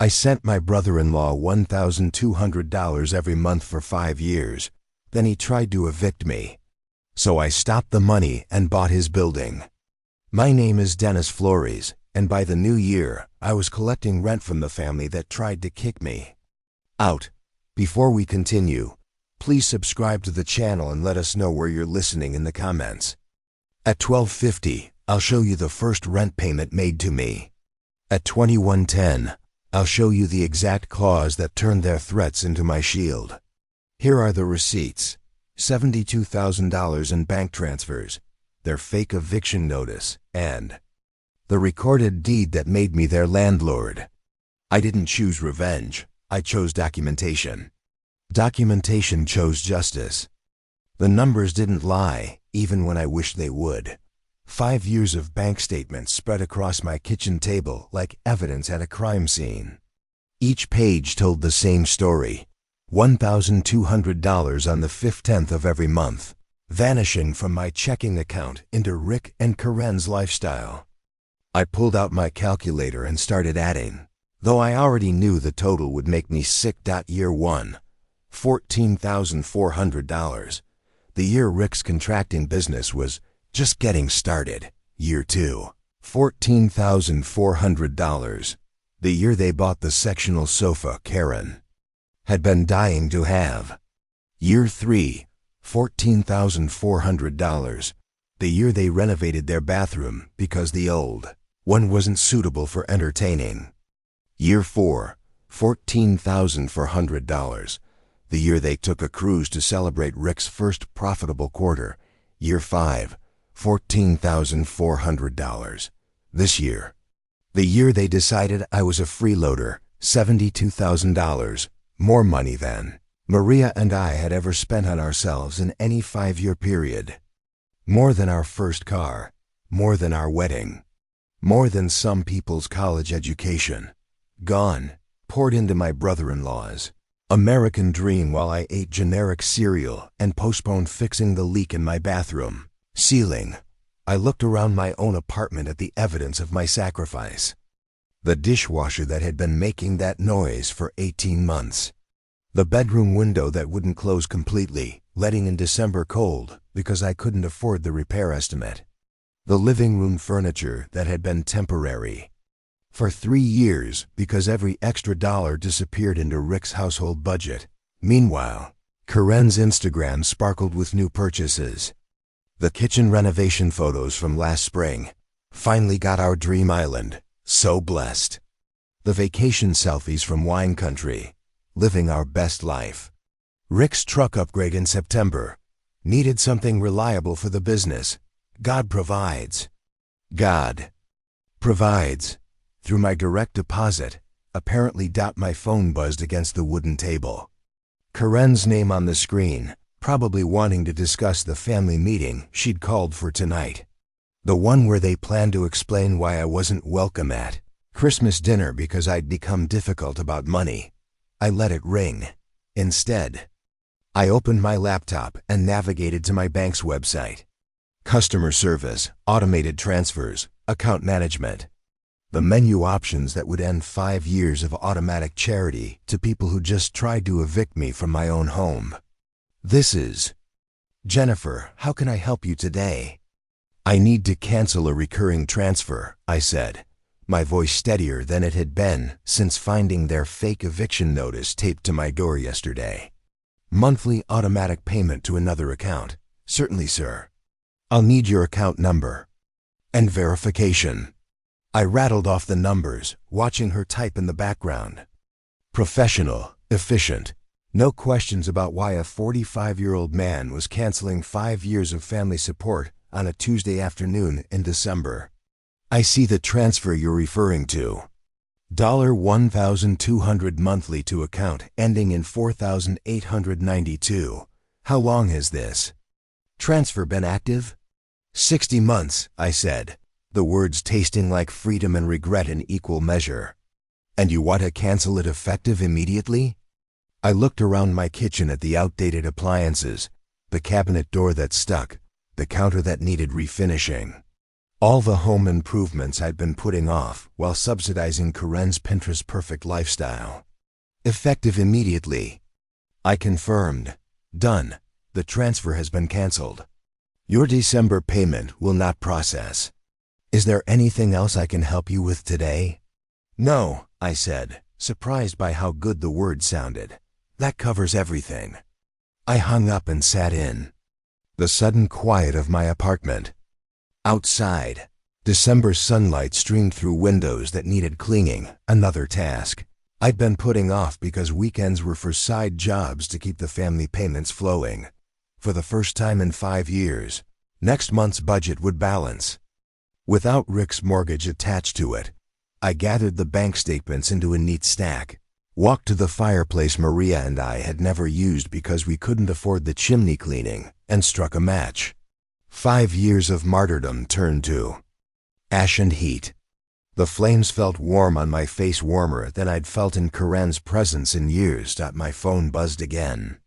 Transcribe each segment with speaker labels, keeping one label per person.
Speaker 1: I sent my brother-in-law $1,200 every month for 5 years. Then he tried to evict me. So I stopped the money and bought his building. My name is Dennis Flores, and by the new year, I was collecting rent from the family that tried to kick me out. Before we continue, please subscribe to the channel and let us know where you're listening in the comments. At $12.50, I'll show you the first rent payment made to me. At $21.10, I'll show you the exact clause that turned their threats into my shield. Here are the receipts: $72,000 in bank transfers, their fake eviction notice, and the recorded deed that made me their landlord. I didn't choose revenge. I chose documentation. Documentation chose justice. The numbers didn't lie, even when I wished they would. 5 years of bank statements spread across my kitchen table like evidence at a crime scene. Each page told the same story: $1,200 on the 15th of every month, vanishing from my checking account into Rick and Karen's lifestyle. I pulled out my calculator and started adding, though I already knew the total would make me sick. Year 1, $14,400. The year Rick's contracting business was just getting started. Year 2, $14,400. The year they bought the sectional sofa Karen had been dying to have. Year 3, $14,400. The year they renovated their bathroom because the old one wasn't suitable for entertaining. Year 4, $14,400. The year they took a cruise to celebrate Rick's first profitable quarter. Year 5, $14,400. This year, the year they decided I was a freeloader, $72,000, more money than Maria and I had ever spent on ourselves in any 5-year period. More than our first car, more than our wedding, more than some people's college education. Gone, poured into my brother-in-law's American dream while I ate generic cereal and postponed fixing the leak in my bathroom ceiling. I looked around my own apartment at the evidence of my sacrifice. The dishwasher that had been making that noise for 18 months. The bedroom window that wouldn't close completely, letting in December cold because I couldn't afford the repair estimate. The living room furniture that had been temporary for 3 years because every extra dollar disappeared into Rick's household budget. Meanwhile, Karen's Instagram sparkled with new purchases. The kitchen renovation photos from last spring. Finally got our dream island. So blessed. The vacation selfies from wine country. Living our best life. Rick's truck upgrade in September. Needed something reliable for the business. God provides. God provides. Through my direct deposit, apparently. My phone buzzed against the wooden table. Karen's name on the screen, probably wanting to discuss the family meeting she'd called for tonight. The one where they planned to explain why I wasn't welcome at Christmas dinner because I'd become difficult about money. I let it ring. Instead, I opened my laptop and navigated to my bank's website. Customer service, automated transfers, account management. The menu options that would end 5 years of automatic charity to people who just tried to evict me from my own home. This is Jennifer. How can I help you today? I need to cancel a recurring transfer, I said, my voice steadier than it had been since finding their fake eviction notice taped to my door yesterday. Monthly automatic payment to another account. Certainly, sir. I'll need your account number and verification. I rattled off the numbers, watching her type in the background. Professional, efficient. No questions about why a 45-year-old man was canceling 5 years of family support on a Tuesday afternoon in December. I see the transfer you're referring to. $1,200 monthly to account ending in 4,892. How long has this transfer been active? 60 months, I said, the words tasting like freedom and regret in equal measure. And you want to cancel it effective immediately? I looked around my kitchen at the outdated appliances, the cabinet door that stuck, the counter that needed refinishing. All the home improvements I'd been putting off while subsidizing Karen's Pinterest perfect lifestyle. Effective immediately. I confirmed. Done. The transfer has been canceled. Your December payment will not process. Is there anything else I can help you with today? No, I said, surprised by how good the word sounded. That covers everything. I hung up and sat in the sudden quiet of my apartment. Outside, December sunlight streamed through windows that needed cleaning, another task I'd been putting off because weekends were for side jobs to keep the family payments flowing. For the first time in 5 years, next month's budget would balance. Without Rick's mortgage attached to it, I gathered the bank statements into a neat stack, walked to the fireplace Maria and I had never used because we couldn't afford the chimney cleaning, and struck a match. 5 years of martyrdom turned to ash and heat. The flames felt warm on my face, warmer than I'd felt in Karen's presence in years. My phone buzzed again.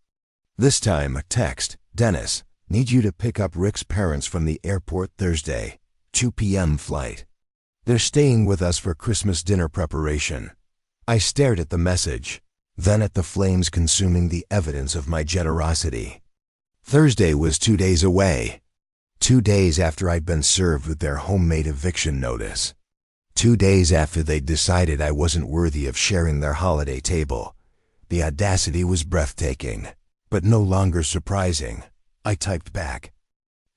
Speaker 1: This time a text. Dennis, need you to pick up Rick's parents from the airport Thursday, 2 p.m. flight. They're staying with us for Christmas dinner preparation. I stared at the message, then at the flames consuming the evidence of my generosity. Thursday was 2 days away. 2 days after I'd been served with their homemade eviction notice. 2 days after they'd decided I wasn't worthy of sharing their holiday table. The audacity was breathtaking, but no longer surprising. I typed back.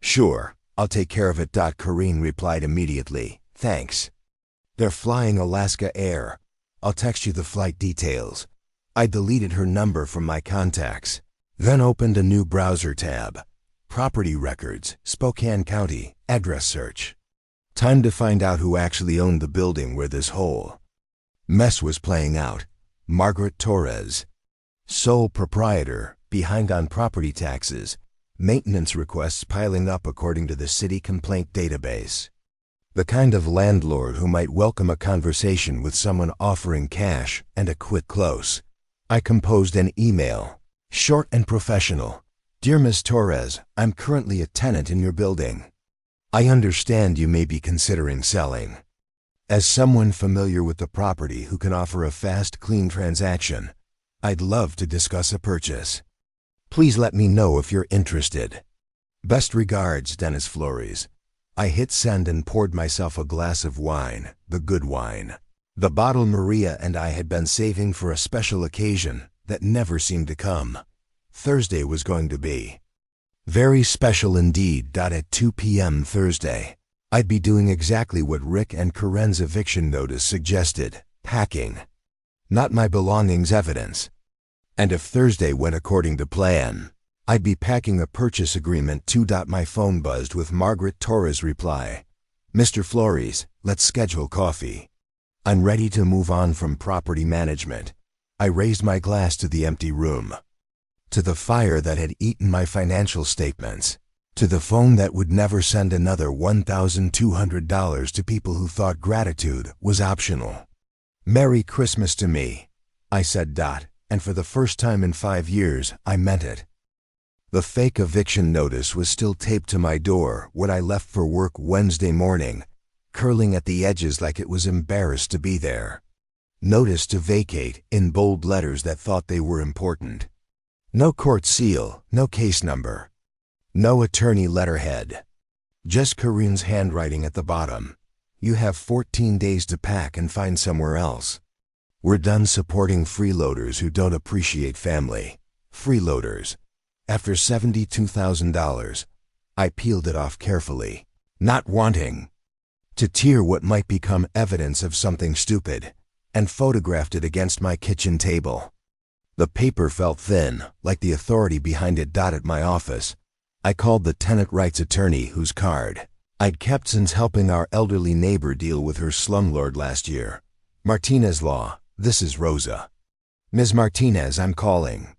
Speaker 1: Sure, I'll take care of it. Karine replied immediately. Thanks. They're flying Alaska Air. I'll text you the flight details. I deleted her number from my contacts, then opened a new browser tab. Property records, Spokane County, address search. Time to find out who actually owned the building where this whole mess was playing out. Margaret Torres, sole proprietor, behind on property taxes, maintenance requests piling up according to the city complaint database. The kind of landlord who might welcome a conversation with someone offering cash and a quit close. I composed an email, short and professional. Dear Ms. Torres, I'm currently a tenant in your building. I understand you may be considering selling. As someone familiar with the property who can offer a fast, clean transaction, I'd love to discuss a purchase. Please let me know if you're interested. Best regards, Dennis Flores. I hit send and poured myself a glass of wine, the good wine. The bottle Maria and I had been saving for a special occasion that never seemed to come. Thursday was going to be very special indeed. At 2 p.m. Thursday, I'd be doing exactly what Rick and Karen's eviction notice suggested, packing. Not my belongings evidence. And if Thursday went according to plan, I'd be packing a purchase agreement too. My phone buzzed with Margaret Torres' reply. Mr. Flores, let's schedule coffee. I'm ready to move on from property management. I raised my glass to the empty room. To the fire that had eaten my financial statements. To the phone that would never send another $1,200 to people who thought gratitude was optional. Merry Christmas to me, I said. And for the first time in 5 years, I meant it. The fake eviction notice was still taped to my door when I left for work Wednesday morning, curling at the edges like it was embarrassed to be there. Notice to vacate in bold letters that thought they were important. No court seal, no case number. No attorney letterhead. Just Karine's handwriting at the bottom. You have 14 days to pack and find somewhere else. We're done supporting freeloaders who don't appreciate family. Freeloaders. After $72,000, I peeled it off carefully, not wanting to tear what might become evidence of something stupid, and photographed it against my kitchen table. The paper felt thin, like the authority behind it. At my office, I called the tenant rights attorney whose card I'd kept since helping our elderly neighbor deal with her slumlord last year. Martinez Law, this is Rosa. Ms. Martinez, I'm calling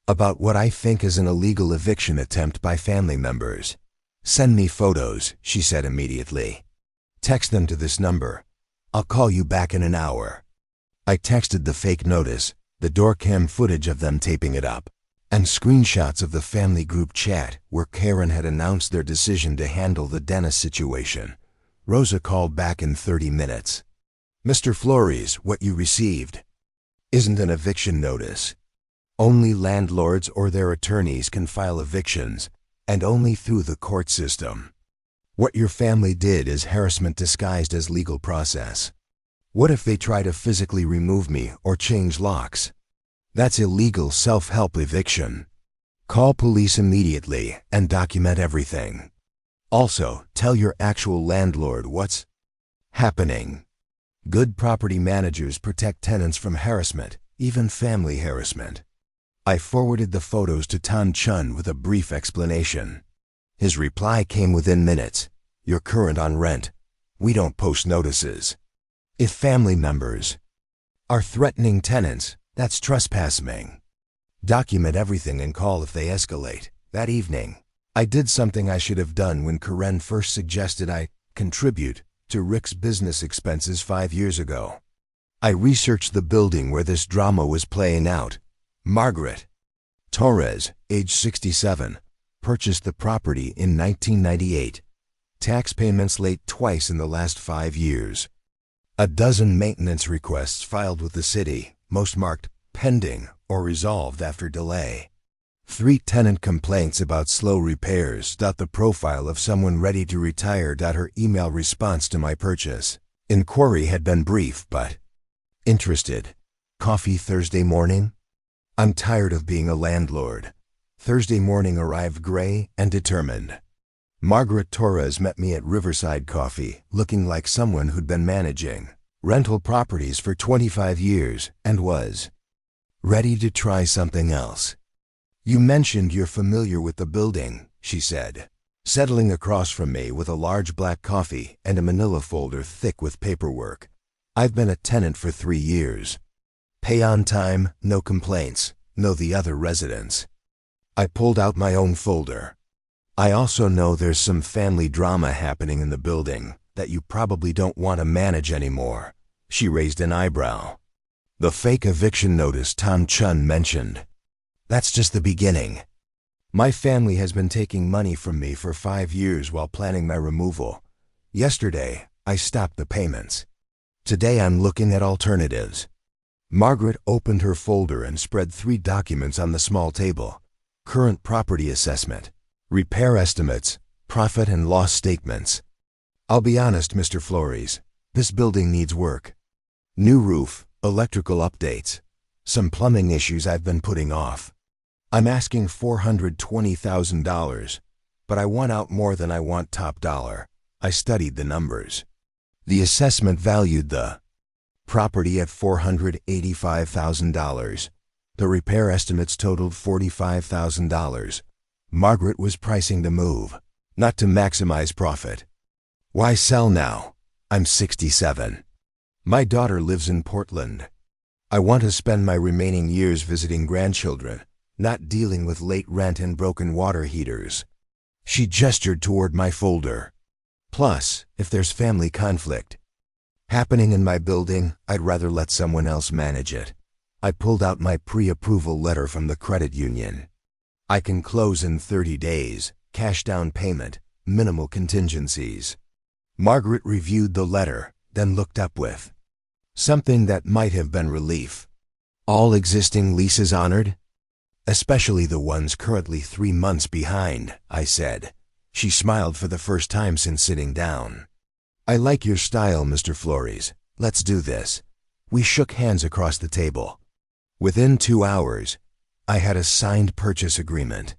Speaker 1: about what I think is an illegal eviction attempt by family members. Send me photos, she said immediately. Text them to this number. I'll call you back in an hour. I texted the fake notice, the door cam footage of them taping it up, and screenshots of the family group chat where Karen had announced their decision to handle the Dennis situation. Rosa called back in 30 minutes. Mr. Flores, what you received isn't an eviction notice. Only landlords or their attorneys can file evictions, and only through the court system. What your family did is harassment disguised as legal process. What if they try to physically remove me or change locks? That's illegal self-help eviction. Call police immediately and document everything. Also, tell your actual landlord what's happening. Good property managers protect tenants from harassment, even family harassment. I forwarded the photos to Tan Chun with a brief explanation. His reply came within minutes. You're current on rent. We don't post notices. If family members are threatening tenants, that's trespassing. Document everything and call if they escalate. That evening, I did something I should have done when Karen first suggested I contribute to Rick's business expenses 5 years ago. I researched the building where this drama was playing out. Margaret Torres, age 67, purchased the property in 1998. Tax payments late twice in the last 5 years. A dozen maintenance requests filed with the city, most marked pending or resolved after delay. 3 tenant complaints about slow repairs. The profile of someone ready to retire. Her email response to my purchase inquiry had been brief but interested. Coffee Thursday morning? I'm tired of being a landlord. Thursday morning arrived gray and determined. Margaret Torres met me at Riverside Coffee, looking like someone who'd been managing rental properties for 25 years and was ready to try something else. You mentioned you're familiar with the building, she said, settling across from me with a large black coffee and a manila folder thick with paperwork. I've been a tenant for 3 years. Pay on time, no complaints, know the other residents. I pulled out my own folder. I also know there's some family drama happening in the building that you probably don't want to manage anymore. She raised an eyebrow. The fake eviction notice Tom Chun mentioned. That's just the beginning. My family has been taking money from me for 5 years while planning my removal. Yesterday, I stopped the payments. Today I'm looking at alternatives. Margaret opened her folder and spread 3 documents on the small table. Current property assessment, repair estimates, profit and loss statements. I'll be honest, Mr. Flores, this building needs work. New roof, electrical updates, some plumbing issues I've been putting off. I'm asking $420,000, but I want out more than I want top dollar. I studied the numbers. The assessment valued the property at $485,000. The repair estimates totaled $45,000. Margaret was pricing the move, not to maximize profit. Why sell now? I'm 67. My daughter lives in Portland. I want to spend my remaining years visiting grandchildren, not dealing with late rent and broken water heaters. She gestured toward my folder. Plus, if there's family conflict happening in my building, I'd rather let someone else manage it. I pulled out my pre-approval letter from the credit union. I can close in 30 days, cash down payment, minimal contingencies. Margaret reviewed the letter, then looked up with something that might have been relief. All existing leases honored? Especially the ones currently 3 months behind, I said. She smiled for the first time since sitting down. I like your style, Mr. Flores. Let's do this. We shook hands across the table. Within 2 hours, I had a signed purchase agreement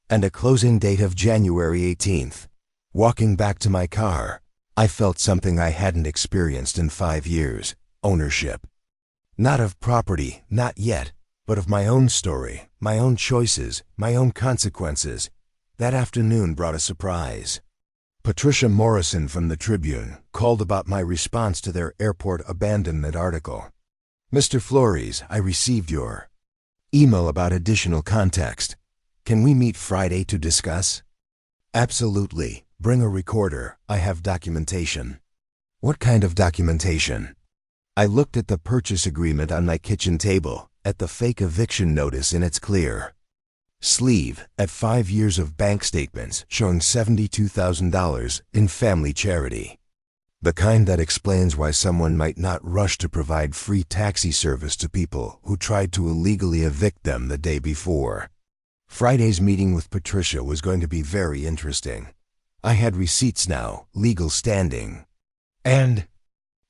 Speaker 1: and a closing date of January 18th. Walking back to my car, I felt something I hadn't experienced in 5 years, ownership. Not of property, not yet, but of my own story, my own choices, my own consequences. That afternoon brought a surprise. Patricia Morrison from the Tribune called about my response to their airport abandonment article. Mr. Flores, I received your email about additional context. Can we meet Friday to discuss? Absolutely. Bring a recorder. I have documentation. What kind of documentation? I looked at the purchase agreement on my kitchen table, at the fake eviction notice in its clear sleeve, at 5 years of bank statements showing $72,000 in family charity. The kind that explains why someone might not rush to provide free taxi service to people who tried to illegally evict them the day before. Friday's meeting with Patricia was going to be very interesting. I had receipts now, legal standing. And,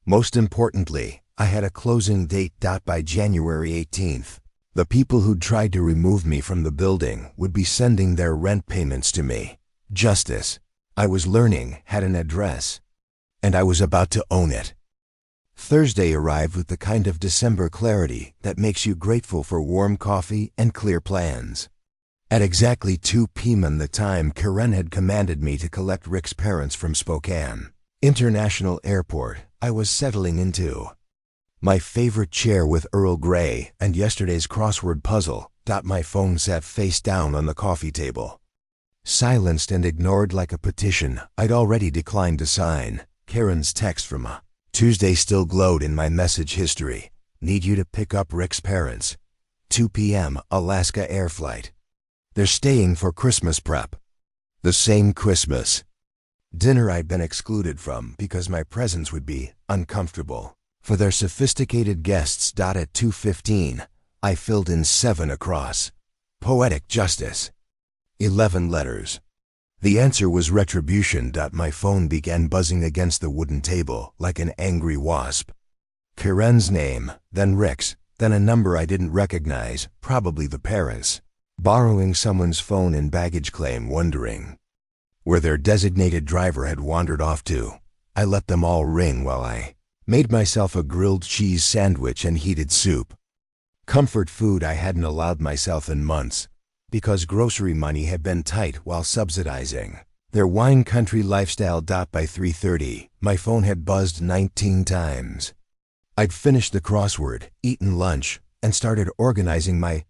Speaker 1: most importantly, I had a closing date by January 18th. The people who'd tried to remove me from the building would be sending their rent payments to me. Justice, I was learning, had an address. And I was about to own it. Thursday arrived with the kind of December clarity that makes you grateful for warm coffee and clear plans. At exactly 2 p.m. the time Karen had commanded me to collect Rick's parents from Spokane International Airport, I was settling into my favorite chair with Earl Grey and yesterday's crossword puzzle. My phone sat face down on the coffee table. Silenced and ignored like a petition I'd already declined to sign. Karen's text from a Tuesday still glowed in my message history. Need you to pick up Rick's parents. 2 p.m. Alaska air flight. They're staying for Christmas prep. The same Christmas. Dinner I'd been excluded from because my presence would be uncomfortable. For their sophisticated guests. At 2:15, I filled in 7 across. Poetic justice. 11 letters. The answer was retribution. My phone began buzzing against the wooden table like an angry wasp. Karen's name, then Rick's, then a number I didn't recognize, probably the parents. Borrowing someone's phone in baggage claim, wondering where their designated driver had wandered off to. I let them all ring while I made myself a grilled cheese sandwich and heated soup. Comfort food I hadn't allowed myself in months, because grocery money had been tight while subsidizing their wine country lifestyle. By 3:30, my phone had buzzed 19 times. I'd finished the crossword, eaten lunch, and started organizing my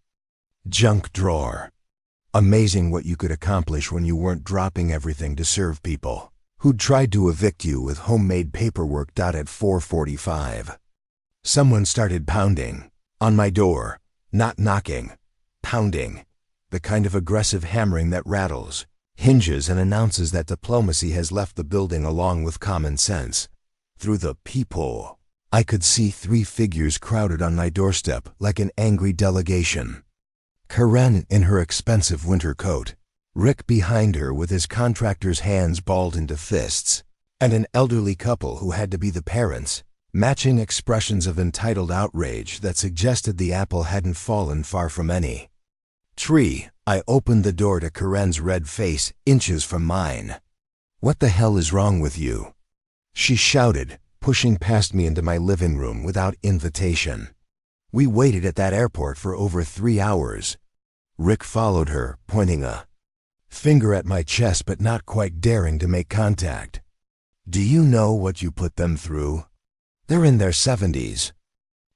Speaker 1: junk drawer. Amazing what you could accomplish when you weren't dropping everything to serve people who'd tried to evict you with homemade paperwork. At 4:45, someone started pounding on my door, not knocking, pounding. The kind of aggressive hammering that rattles hinges and announces that diplomacy has left the building along with common sense. Through the peephole, I could see 3 figures crowded on my doorstep like an angry delegation. Karen in her expensive winter coat, Rick behind her with his contractor's hands balled into fists, and an elderly couple who had to be the parents, matching expressions of entitled outrage that suggested the apple hadn't fallen far from any tree. I opened the door to Karen's red face, inches from mine. "What the hell is wrong with you?" she shouted, pushing past me into my living room without invitation. We waited at that airport for over 3 hours. Rick followed her, pointing a finger at my chest but not quite daring to make contact. "Do you know what you put them through? They're in their 70s.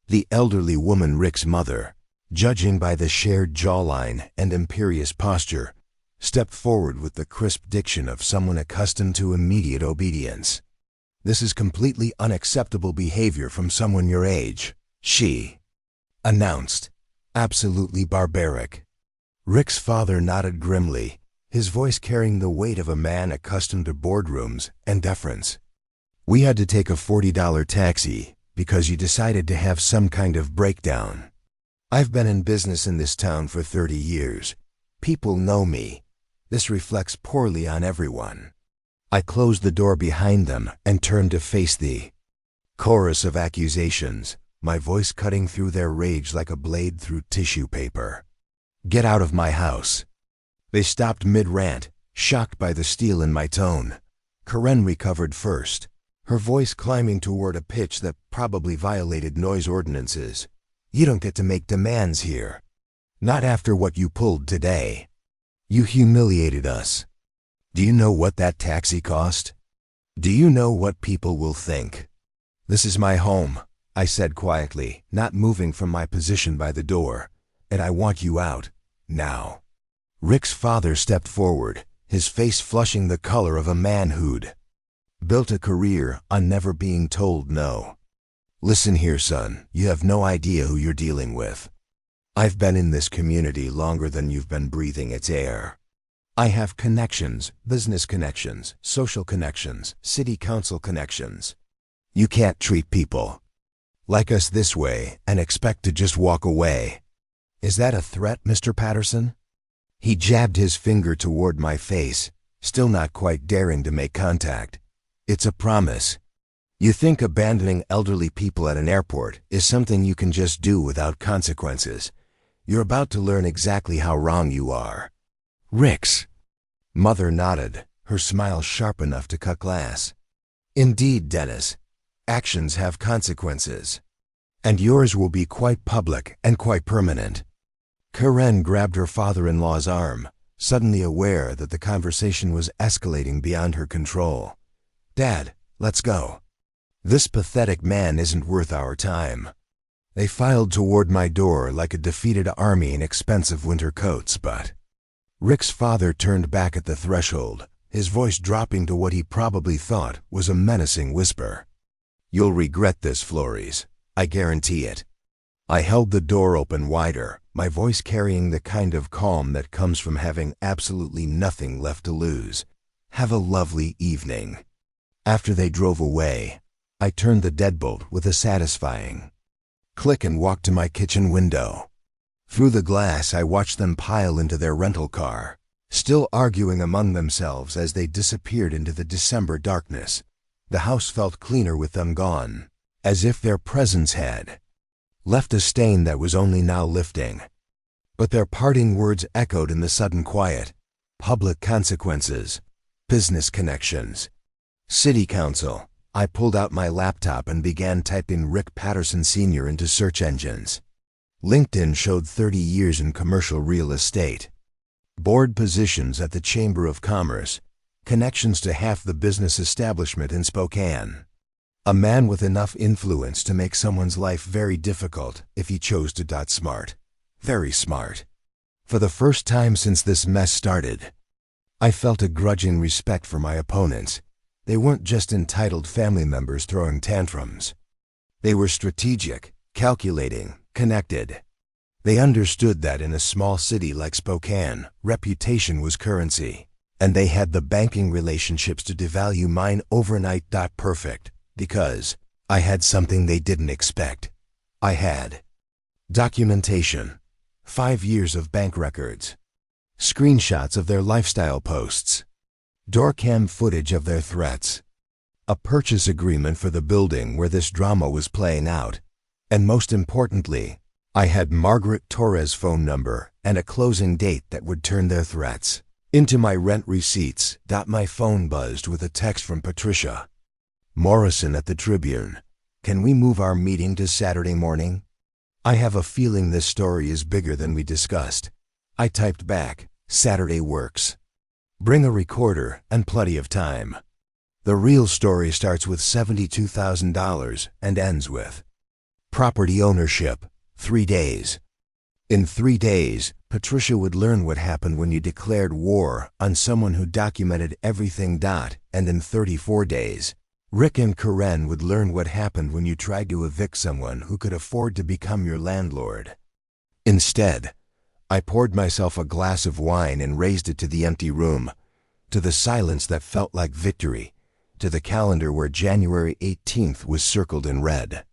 Speaker 1: The elderly woman, Rick's mother, judging by the shared jawline and imperious posture, stepped forward with the crisp diction of someone accustomed to immediate obedience. "This is completely unacceptable behavior from someone your age," she announced. "Absolutely barbaric." Rick's father nodded grimly, his voice carrying the weight of a man accustomed to boardrooms and deference. "We had to take a $40 taxi because you decided to have some kind of breakdown. I've been in business in this town for 30 years. People know me. This reflects poorly on everyone." I closed the door behind them and turned to face the chorus of accusations, my voice cutting through their rage like a blade through tissue paper. "Get out of my house." They stopped mid-rant, shocked by the steel in my tone. Karen recovered first, her voice climbing toward a pitch that probably violated noise ordinances. "You don't get to make demands here. Not after what you pulled today. You humiliated us. Do you know what that taxi cost? Do you know what people will think?" "This is my home," I said quietly, not moving from my position by the door, "and I want you out, now." Rick's father stepped forward, his face flushing the color of a man who'd built a career on never being told no. "Listen here, son, you have no idea who you're dealing with. I've been in this community longer than you've been breathing its air. I have connections, business connections, social connections, city council connections. You can't treat people like us this way and expect to just walk away. Is that a threat, Mr. Patterson? He jabbed his finger toward my face, still not quite daring to make contact. It's a promise. You think abandoning elderly people at an airport is something you can just do without consequences. You're about to learn exactly how wrong you are. Ricks. Mother nodded, her smile sharp enough to cut glass. Indeed, Dennis. Actions have consequences. And yours will be quite public and quite permanent. Karen grabbed her father-in-law's arm, suddenly aware that the conversation was escalating beyond her control. Dad, let's go. This pathetic man isn't worth our time. They filed toward my door like a defeated army in expensive winter coats, but Rick's father turned back at the threshold, his voice dropping to what he probably thought was a menacing whisper. You'll regret this, Flores. I guarantee it. I held the door open wider, my voice carrying the kind of calm that comes from having absolutely nothing left to lose. Have a lovely evening. After they drove away, I turned the deadbolt with a satisfying click and walked to my kitchen window. Through the glass, I watched them pile into their rental car, still arguing among themselves as they disappeared into the December darkness. The house felt cleaner with them gone, as if their presence had left a stain that was only now lifting. But their parting words echoed in the sudden quiet. Public consequences, business connections, city council. I pulled out my laptop and began typing Rick Patterson Sr. into search engines. LinkedIn showed 30 years in commercial real estate, board positions at the Chamber of Commerce, connections to half the business establishment in Spokane. A man with enough influence to make someone's life very difficult if he chose to. Smart. Very smart. For the first time since this mess started, I felt a grudging respect for my opponents. They weren't just entitled family members throwing tantrums. They were strategic, calculating, connected. They understood that in a small city like Spokane, reputation was currency, and they had the banking relationships to devalue mine overnight. Perfect. Because I had something they didn't expect. I had documentation, 5 years of bank records, screenshots of their lifestyle posts, doorcam footage of their threats, a purchase agreement for the building where this drama was playing out, and most importantly, I had Margaret Torres' phone number and a closing date that would turn their threats into my rent receipts. My phone buzzed with a text from Patricia. Morrison at the Tribune. Can we move our meeting to Saturday morning? I have a feeling this story is bigger than we discussed. I typed back, Saturday works. Bring a recorder and plenty of time. The real story starts with $72,000 and ends with property ownership, 3 days. In 3 days, Patricia would learn what happened when you declared war on someone who documented everything. And in 34 days, Rick and Karen would learn what happened when you tried to evict someone who could afford to become your landlord. Instead, I poured myself a glass of wine and raised it to the empty room, to the silence that felt like victory, to the calendar where January 18th was circled in red.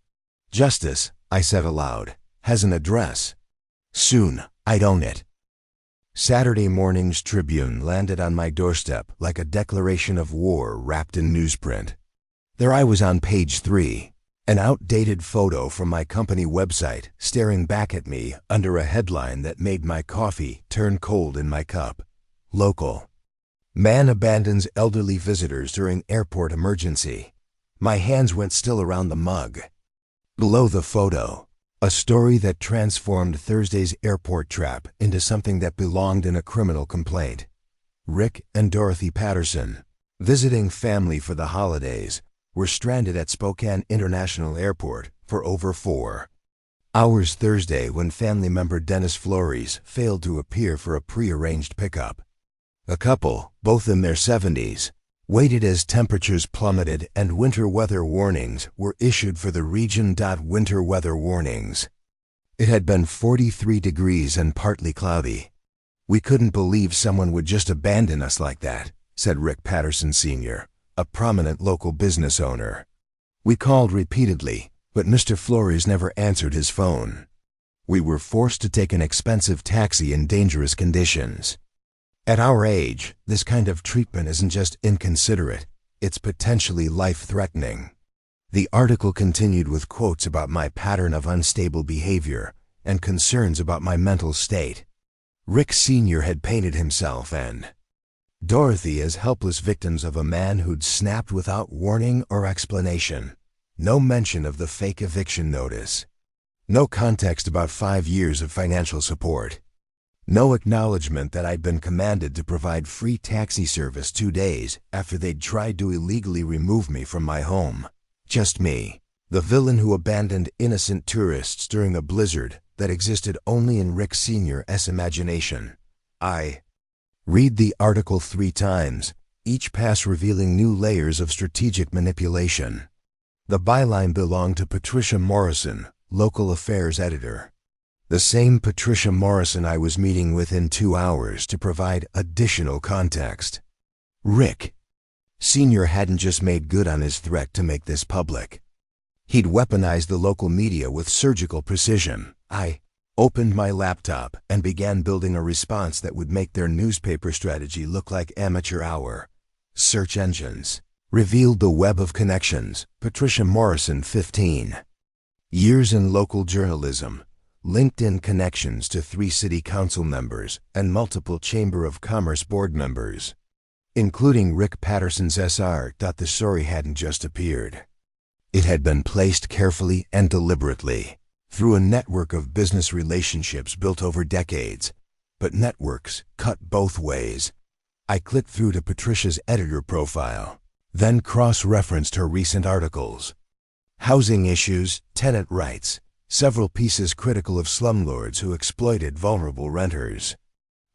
Speaker 1: Justice, I said aloud, has an address. Soon, I'd own it. Saturday morning's Tribune landed on my doorstep like a declaration of war wrapped in newsprint. There I was on page 3, an outdated photo from my company website staring back at me under a headline that made my coffee turn cold in my cup. Local. Man abandons elderly visitors during airport emergency. My hands went still around the mug. Below the photo, a story that transformed Thursday's airport trap into something that belonged in a criminal complaint. Rick and Dorothy Patterson, visiting family for the holidays, were stranded at Spokane International Airport for over 4 hours Thursday when family member Dennis Flores failed to appear for a pre-arranged pickup. A couple, both in their 70s, waited as temperatures plummeted and winter weather warnings were issued for the region. Winter weather warnings. It had been 43 degrees and partly cloudy. "We couldn't believe someone would just abandon us like that," said Rick Patterson Sr., a prominent local business owner. "We called repeatedly, but Mr. Flores never answered his phone. We were forced to take an expensive taxi in dangerous conditions. At our age, this kind of treatment isn't just inconsiderate, it's potentially life-threatening." The article continued with quotes about my pattern of unstable behavior and concerns about my mental state. Rick Sr. had painted himself and Dorothy as helpless victims of a man who'd snapped without warning or explanation. No mention of the fake eviction notice. No context about 5 years of financial support. No acknowledgement that I'd been commanded to provide free taxi service 2 days after they'd tried to illegally remove me from my home. Just me, the villain who abandoned innocent tourists during a blizzard that existed only in Rick Sr.'s imagination. I read the article 3 times, each pass revealing new layers of strategic manipulation. The byline belonged to Patricia Morrison, local affairs editor. The same Patricia Morrison I was meeting with in 2 hours to provide additional context. Rick Sr. hadn't just made good on his threat to make this public. He'd weaponized the local media with surgical precision. I opened my laptop and began building a response that would make their newspaper strategy look like amateur hour. Search engines revealed the web of connections. Patricia Morrison, 15 years in local journalism, LinkedIn connections to 3 city council members and multiple Chamber of Commerce board members, including Rick Patterson's SR. The story hadn't just appeared. It had been placed carefully and deliberately through a network of business relationships built over decades. But networks cut both ways. I clicked through to Patricia's editor profile, then cross-referenced her recent articles. Housing issues, tenant rights, several pieces critical of slumlords who exploited vulnerable renters.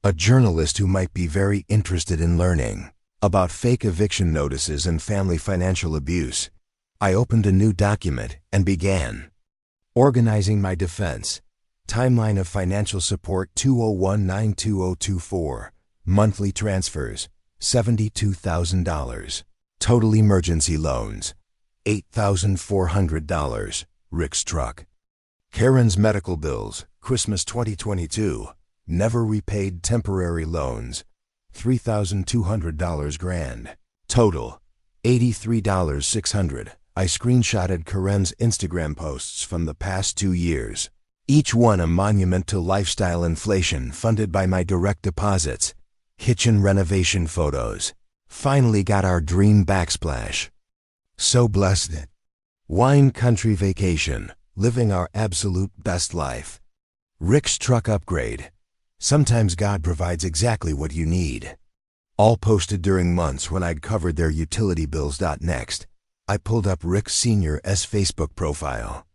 Speaker 1: A journalist who might be very interested in learning about fake eviction notices and family financial abuse. I opened a new document and began organizing my defense. Timeline of financial support 2019-2024. Monthly transfers, $72,000. Total emergency loans, $8,400. Rick's truck. Karen's medical bills, Christmas 2022. Never repaid temporary loans, $3,200 grand. Total, $83,600. I screenshotted Karen's Instagram posts from the past 2 years, each one a monument to lifestyle inflation funded by my direct deposits. Kitchen renovation photos. Finally got our dream backsplash. So blessed it. Wine country vacation, living our absolute best life. Rick's truck upgrade. Sometimes God provides exactly what you need. All posted during months when I'd covered their utility bills. Next, I pulled up Rick Sr.'s Facebook profile.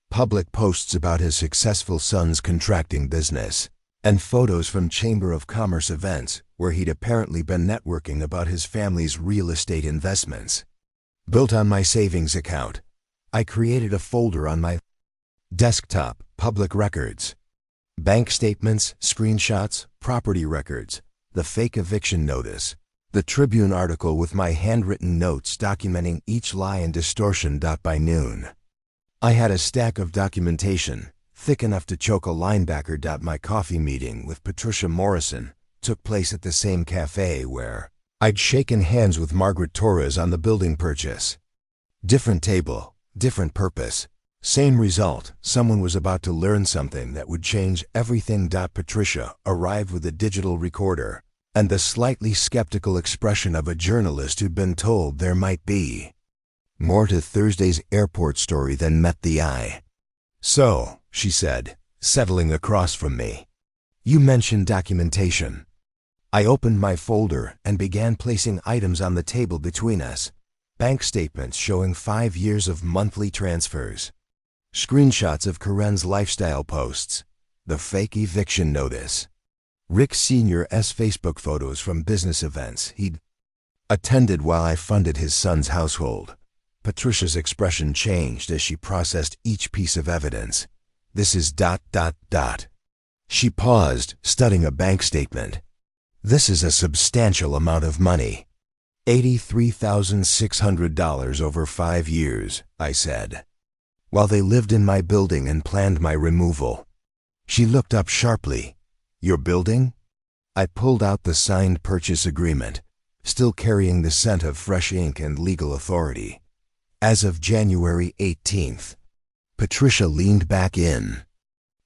Speaker 1: Public posts about his successful son's contracting business, and photos from Chamber of Commerce events where he'd apparently been networking about his family's real estate investments. Built on my savings account, I created a folder on my desktop, public records. Bank statements, screenshots, property records, the fake eviction notice, the Tribune article with my handwritten notes documenting each lie and distortion. By noon, I had a stack of documentation, thick enough to choke a linebacker. My coffee meeting with Patricia Morrison took place at the same cafe where I'd shaken hands with Margaret Torres on the building purchase. Different table, different purpose. Same result, someone was about to learn something that would change everything. Patricia arrived with a digital recorder and the slightly skeptical expression of a journalist who'd been told there might be more to Thursday's airport story than met the eye. "So," she said, settling across from me, "you mentioned documentation." I opened my folder and began placing items on the table between us. Bank statements showing 5 years of monthly transfers. Screenshots of Karen's lifestyle posts. The fake eviction notice. Rick Sr.'s Facebook photos from business events he'd attended while I funded his son's household. Patricia's expression changed as she processed each piece of evidence. "This is ... She paused, studying a bank statement. This is a substantial amount of money. $83,600 over 5 years, I said. While they lived in my building and planned my removal. She looked up sharply. Your building? I pulled out the signed purchase agreement, still carrying the scent of fresh ink and legal authority. As of January 18th. Patricia leaned back in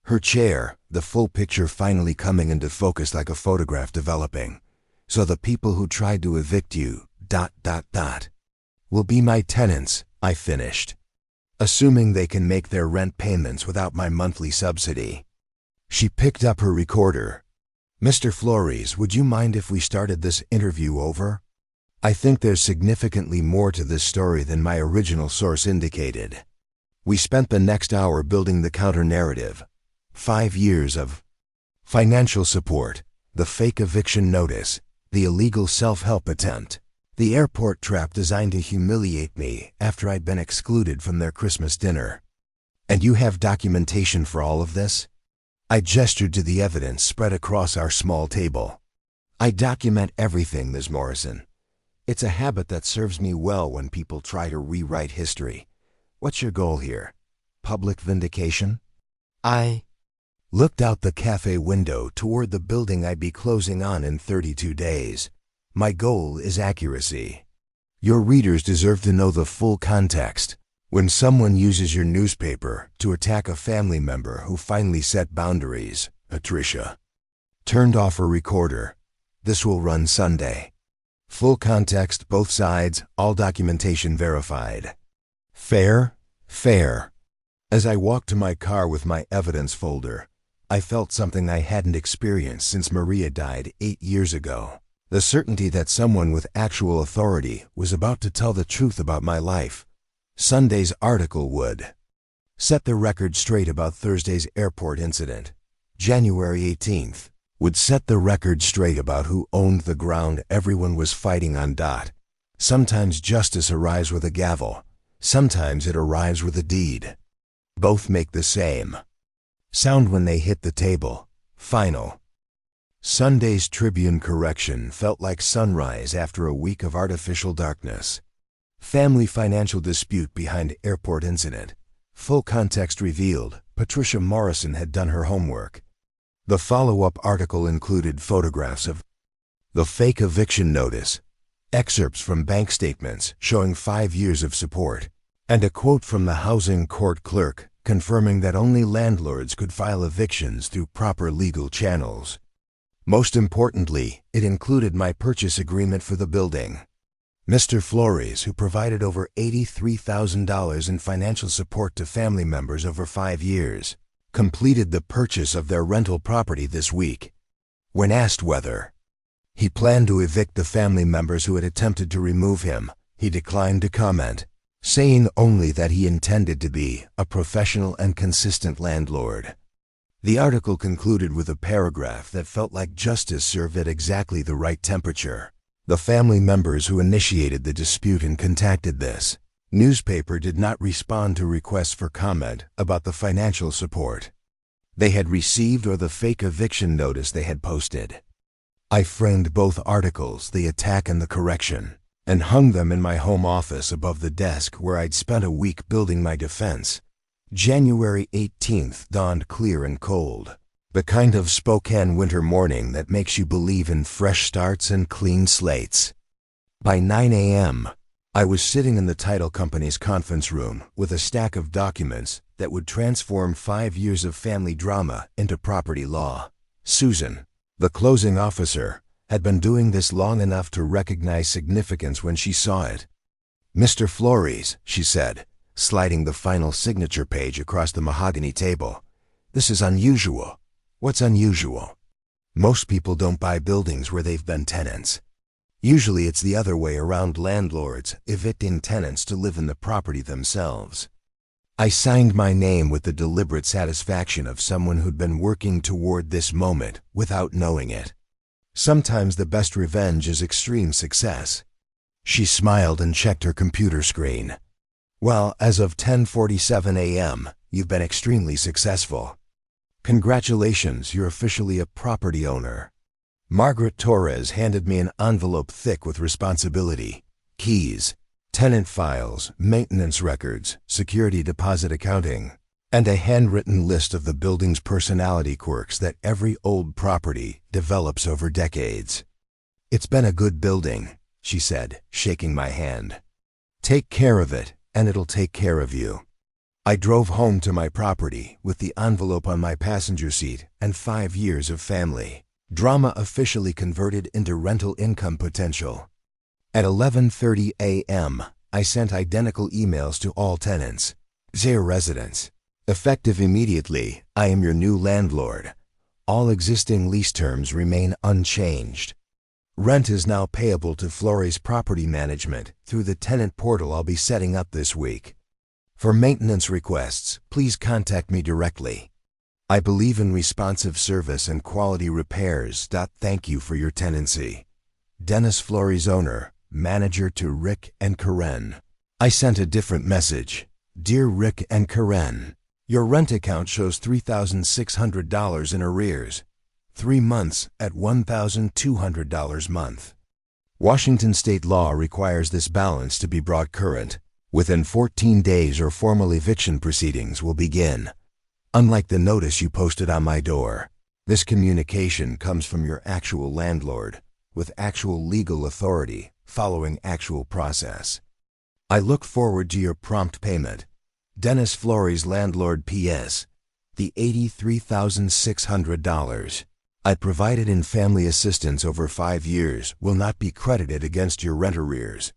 Speaker 1: her chair, the full picture finally coming into focus like a photograph developing. So the people who tried to evict you, will be my tenants, I finished. Assuming they can make their rent payments without my monthly subsidy. She picked up her recorder. Mr. Flores, would you mind if we started this interview over? I think there's significantly more to this story than my original source indicated. We spent the next hour building the counter-narrative. 5 years of financial support, the fake eviction notice, the illegal self-help attempt, the airport trap designed to humiliate me after I'd been excluded from their Christmas dinner. And you have documentation for all of this? I gestured to the evidence spread across our small table. I document everything, Ms. Morrison. It's a habit that serves me well when people try to rewrite history. What's your goal here? Public vindication? I looked out the cafe window toward the building I'd be closing on in 32 days. My goal is accuracy. Your readers deserve to know the full context. When someone uses your newspaper to attack a family member who finally set boundaries, Patricia turned off her recorder. This will run Sunday. Full context, both sides, all documentation verified. Fair? Fair. As I walked to my car with my evidence folder, I felt something I hadn't experienced since Maria died 8 years ago. The certainty that someone with actual authority was about to tell the truth about my life. Sunday's article would set the record straight about Thursday's airport incident. January 18th would set the record straight about who owned the ground everyone was fighting on. Sometimes justice arrives with a gavel. Sometimes it arrives with a deed. Both make the same sound when they hit the table. Final. Sunday's Tribune correction felt like sunrise after a week of artificial darkness. Family financial dispute behind airport incident. Full context revealed. Patricia Morrison had done her homework. The follow-up article included photographs of the fake eviction notice, excerpts from bank statements showing 5 years of support, and a quote from the housing court clerk confirming that only landlords could file evictions through proper legal channels. Most importantly, it included my purchase agreement for the building. Mr. Flores, who provided over $83,000 in financial support to family members over 5 years, completed the purchase of their rental property this week. When asked whether he planned to evict the family members who had attempted to remove him, he declined to comment, saying only that he intended to be a professional and consistent landlord. The article concluded with a paragraph that felt like justice served at exactly the right temperature. The family members who initiated the dispute and contacted this newspaper did not respond to requests for comment about the financial support they had received or the fake eviction notice they had posted. I framed both articles, the attack and the correction, and hung them in my home office above the desk where I'd spent a week building my defense. January 18th dawned clear and cold, the kind of Spokane winter morning that makes you believe in fresh starts and clean slates. By 9 a.m., I was sitting in the title company's conference room with a stack of documents that would transform 5 years of family drama into property law. Susan, the closing officer, had been doing this long enough to recognize significance when she saw it. Mr. Flores, she said, sliding the final signature page across the mahogany table. This is unusual. What's unusual? Most people don't buy buildings where they've been tenants. Usually it's the other way around, landlords evicting tenants to live in the property themselves. I signed my name with the deliberate satisfaction of someone who'd been working toward this moment without knowing it. Sometimes the best revenge is extreme success. She smiled and checked her computer screen. Well, as of 10:47 a.m., you've been extremely successful. Congratulations, you're officially a property owner. Margaret Torres handed me an envelope thick with responsibility, keys, tenant files, maintenance records, security deposit accounting, and a handwritten list of the building's personality quirks that every old property develops over decades. It's been a good building, she said, shaking my hand. Take care of it, and it'll take care of you. I drove home to my property with the envelope on my passenger seat and 5 years of family drama officially converted into rental income potential. At 11:30 a.m., I sent identical emails to all tenants. Dear residents, effective immediately, I am your new landlord. All existing lease terms remain unchanged. Rent is now payable to Flores Property Management through the tenant portal I'll be setting up this week. For maintenance requests, please contact me directly. I believe in responsive service and quality repairs. Thank you for your tenancy. Dennis Flores, owner, manager to Rick and Karen. I sent a different message. Dear Rick and Karen, your rent account shows $3,600 in arrears. 3 months at $1,200 a month. Washington state law requires this balance to be brought current. Within 14 days or formal eviction proceedings will begin. Unlike the notice you posted on my door, this communication comes from your actual landlord, with actual legal authority, following actual process. I look forward to your prompt payment. Dennis Flores, Landlord. P.S. The $83,600 I provided in family assistance over 5 years will not be credited against your rent arrears.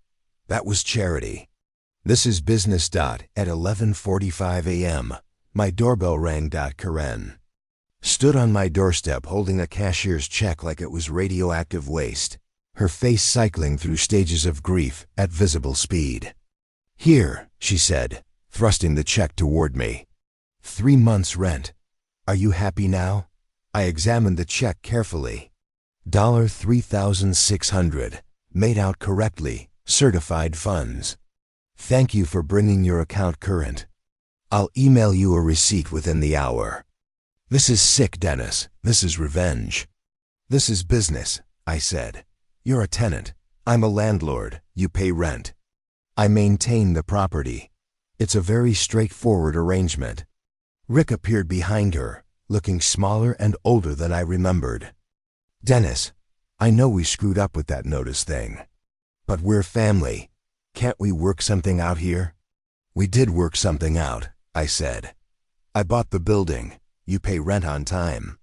Speaker 1: That was charity. This is business. At 11:45 a.m., my doorbell rang. Karen stood on my doorstep holding a cashier's check like it was radioactive waste, her face cycling through stages of grief at visible speed. Here, she said, thrusting the check toward me. 3 months' rent. Are you happy now? I examined the check carefully. $3,600, made out correctly, certified funds. Thank you for bringing your account current. I'll email you a receipt within the hour. This is sick, Dennis. This is revenge. This is business, I said. You're a tenant. I'm a landlord. You pay rent. I maintain the property. It's a very straightforward arrangement. Rick appeared behind her, looking smaller and older than I remembered. Dennis, I know we screwed up with that notice thing. But we're family. Can't we work something out here? We did work something out, I said. I bought the building. You pay rent on time.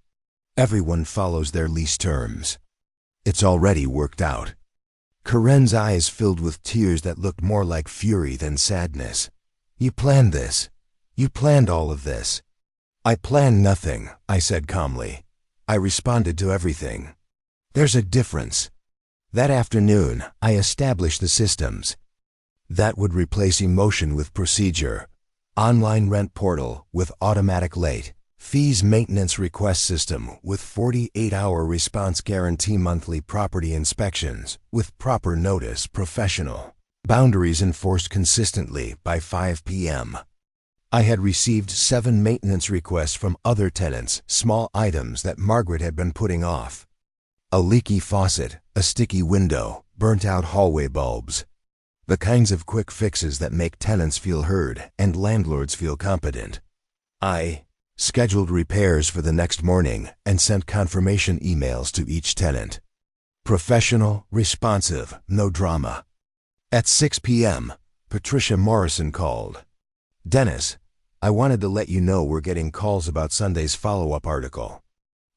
Speaker 1: Everyone follows their lease terms. It's already worked out. Karen's eyes filled with tears that looked more like fury than sadness. You planned this. You planned all of this. I planned nothing, I said calmly. I responded to everything. There's a difference. That afternoon, I established the systems. That would replace emotion with procedure. Online rent portal with automatic late fees, maintenance request system with 48-hour response guarantee, monthly property inspections with proper notice, professional boundaries enforced consistently by 5 p.m. I had received 7 maintenance requests from other tenants, small items that Margaret had been putting off. A leaky faucet, a sticky window, burnt-out hallway bulbs. The kinds of quick fixes that make tenants feel heard and landlords feel competent. I scheduled repairs for the next morning and sent confirmation emails to each tenant. Professional, responsive, no drama. At 6 p.m., Patricia Morrison called. Dennis, I wanted to let you know we're getting calls about Sunday's follow-up article.